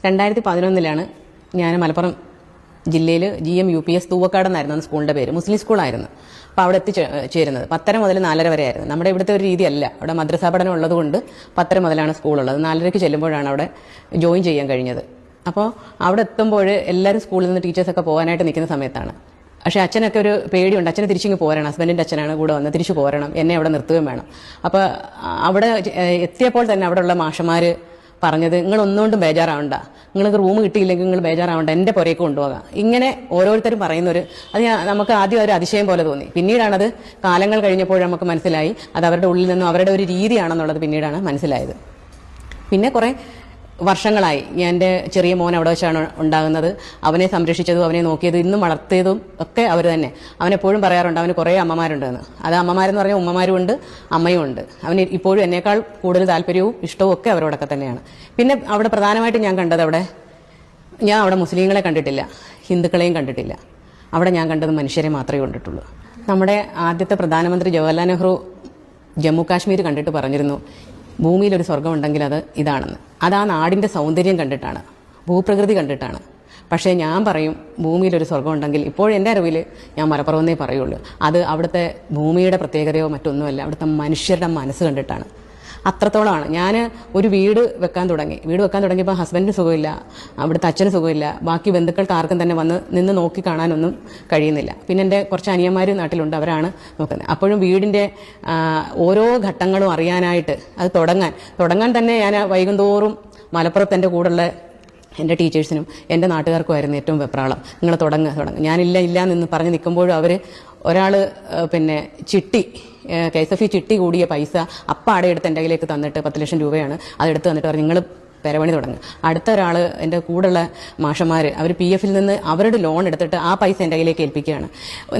2011 ഞാൻ മലപ്പുറം ജില്ലയിൽ GM UPS Thoovakkad എന്നായിരുന്നു സ്കൂളിൻ്റെ പേര്. മുസ്ലിം സ്കൂളായിരുന്നു. അപ്പോൾ അവിടെ എത്തിച്ചേരുന്നത് 10:30 മുതൽ 4:30 വരെ ആയിരുന്നു. നമ്മുടെ ഇവിടുത്തെ ഒരു രീതിയല്ല. അവിടെ മദ്രസാ പഠനം ഉള്ളതുകൊണ്ട് 10:30 മുതലാണ് സ്കൂളുള്ളത്. 4:30 ചെല്ലുമ്പോഴാണ് അവിടെ ജോയിൻ ചെയ്യാൻ കഴിഞ്ഞത്. അപ്പോൾ അവിടെ എത്തുമ്പോൾ എല്ലാവരും സ്കൂളിൽ നിന്ന് ടീച്ചേഴ്സൊക്കെ പോകാനായിട്ട് നിൽക്കുന്ന സമയത്താണ്. പക്ഷേ അച്ഛനൊക്കെ ഒരു പേടിയുണ്ട്. അച്ഛനെ തിരിച്ചിങ്ങ് പോരണം. ഹസ്ബൻഡിൻ്റെ അച്ഛനാണ് കൂടെ വന്ന് തിരിച്ചു പോരണം. എന്നെ അവിടെ നിർത്തുകയും വേണം. അപ്പോൾ അവിടെ എത്തിയപ്പോൾ തന്നെ അവിടെയുള്ള മാഷന്മാർ പറഞ്ഞത്, നിങ്ങൾ ഒന്നുകൊണ്ടും ബേജാറാവണ്ട, നിങ്ങൾക്ക് റൂം കിട്ടിയില്ലെങ്കിൽ നിങ്ങൾ ബേജാറാവണ്ട, എൻ്റെ പുറത്തേക്ക് കൊണ്ടുപോകാം. ഇങ്ങനെ ഓരോരുത്തരും പറയുന്നൊരു അത് നമുക്ക് ആദ്യം ഒരു അതിശയം പോലെ തോന്നി. പിന്നീടാണത് കാലങ്ങൾ കഴിഞ്ഞപ്പോൾ നമുക്ക് മനസ്സിലായി അത് അവരുടെ ഉള്ളിൽ നിന്നും അവരുടെ ഒരു രീതിയാണെന്നുള്ളത് പിന്നീടാണ് മനസ്സിലായത്. പിന്നെ കുറേ വർഷങ്ങളായി എൻ്റെ ചെറിയ മോൻ അവിടെ വെച്ചാണ് ഉണ്ടാകുന്നത്. അവനെ സംരക്ഷിച്ചതും അവനെ നോക്കിയതും ഇന്നും വളർത്തിയതും ഒക്കെ അവർ തന്നെ. അവനെപ്പോഴും പറയാറുണ്ട് അവന് കുറേ അമ്മമാരുണ്ടെന്ന്. അത് അമ്മമാരെന്ന് പറഞ്ഞാൽ ഉമ്മമാരും ഉണ്ട്, അമ്മയും ഉണ്ട്. അവന് ഇപ്പോഴും എന്നേക്കാൾ കൂടുതൽ താല്പര്യവും ഇഷ്ടവും ഒക്കെ അവരോടൊക്കെ തന്നെയാണ്. പിന്നെ അവിടെ പ്രധാനമായിട്ടും ഞാൻ കണ്ടത് ഞാൻ അവിടെ മുസ്ലിങ്ങളെ കണ്ടിട്ടില്ല, ഹിന്ദുക്കളെയും കണ്ടിട്ടില്ല. അവിടെ ഞാൻ കണ്ടത് മനുഷ്യരെ മാത്രമേ കണ്ടിട്ടുള്ളൂ. നമ്മുടെ ആദ്യത്തെ പ്രധാനമന്ത്രി ജവഹർലാൽ നെഹ്റു ജമ്മു കാശ്മീർ കണ്ടിട്ട് പറഞ്ഞിരുന്നു, ഭൂമിയിലൊരു സ്വർഗമുണ്ടെങ്കിൽ അത് ഇതാണെന്ന്. അത് ആ നാടിൻ്റെ സൗന്ദര്യം കണ്ടിട്ടാണ്, ഭൂപ്രകൃതി കണ്ടിട്ടാണ്. പക്ഷേ ഞാൻ പറയും, ഭൂമിയിലൊരു സ്വർഗമുണ്ടെങ്കിൽ ഇപ്പോൾ എൻ്റെ അറിവിൽ ഞാൻ മലപ്പുറമെന്നേ പറയുള്ളൂ. അത് അവിടുത്തെ ഭൂമിയുടെ പ്രത്യേകതയോ മറ്റൊന്നുമല്ല, അവിടുത്തെ മനുഷ്യരുടെ മനസ്സ് കണ്ടിട്ടാണ്. അത്രത്തോളമാണ്. ഞാൻ ഒരു വീട് വെക്കാൻ തുടങ്ങിയപ്പോൾ ഹസ്ബൻഡിന് സുഖമില്ല, അവിടുത്തെ അച്ഛന് സുഖമില്ല, ബാക്കി ബന്ധുക്കൾക്ക് ആർക്കും തന്നെ വന്ന് നിന്ന് നോക്കി കാണാനൊന്നും കഴിയുന്നില്ല. പിന്നെ എൻ്റെ കുറച്ച് അനിയന്മാർ നാട്ടിലുണ്ട്, അവരാണ് നോക്കുന്നത്. അപ്പോഴും വീടിൻ്റെ ഓരോ ഘട്ടങ്ങളും അറിയാനായിട്ട് അത് തുടങ്ങാൻ തന്നെ ഞാൻ വൈകുന്തോറും മലപ്പുറത്ത് എൻ്റെ കൂടെയുള്ള എൻ്റെ ടീച്ചേഴ്സിനും എൻ്റെ നാട്ടുകാർക്കുമായിരുന്നു ഏറ്റവും വെപ്രാളം. നിങ്ങൾ തുടങ്ങുക. ഞാനില്ല നിന്ന് പറഞ്ഞ് നിൽക്കുമ്പോഴും അവർ ഒരാൾ പിന്നെ KSF ചിട്ടി കൂടിയ പൈസ അപ്പാടെ എടുത്ത് എൻ്റെ കയ്യിലേക്ക് തന്നിട്ട് 10 ലക്ഷം രൂപയാണ് അതെടുത്ത് തന്നിട്ട് പറഞ്ഞു, നിങ്ങൾ പെരപണി തുടങ്ങുക. അടുത്ത ഒരാൾ എൻ്റെ കൂടെയുള്ള മാഷന്മാർ അവർ PF-ൽ നിന്ന് അവരുടെ ലോൺ എടുത്തിട്ട് ആ പൈസ എൻ്റെ കയ്യിലേക്ക് ഏൽപ്പിക്കുകയാണ്.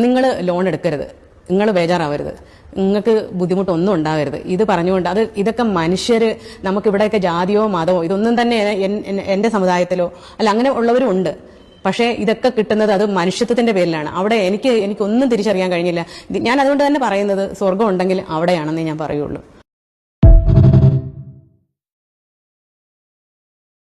നിങ്ങൾ ലോൺ എടുക്കരുത്, നിങ്ങൾ ബേജാറാവരുത്, നിങ്ങൾക്ക് ബുദ്ധിമുട്ടൊന്നും ഉണ്ടാകരുത്. ഇത് പറഞ്ഞുകൊണ്ട് ഇതൊക്കെ മനുഷ്യർ, നമുക്കിവിടെയൊക്കെ ജാതിയോ മതമോ ഇതൊന്നും തന്നെ എൻ്റെ സമുദായത്തിലോ അല്ല അങ്ങനെ ഉള്ളവരും ഉണ്ട്. പക്ഷേ ഇതൊക്കെ കിട്ടുന്നത് അത് മനുഷ്യത്വത്തിന്റെ പേരിലാണ്. അവിടെ എനിക്കൊന്നും തിരിച്ചറിയാൻ കഴിഞ്ഞില്ല. ഞാൻ അതുകൊണ്ട് തന്നെ പറയുന്നത് സ്വർഗം ഉണ്ടെങ്കിൽ അവിടെയാണെന്നേ ഞാൻ പറയുള്ളൂ.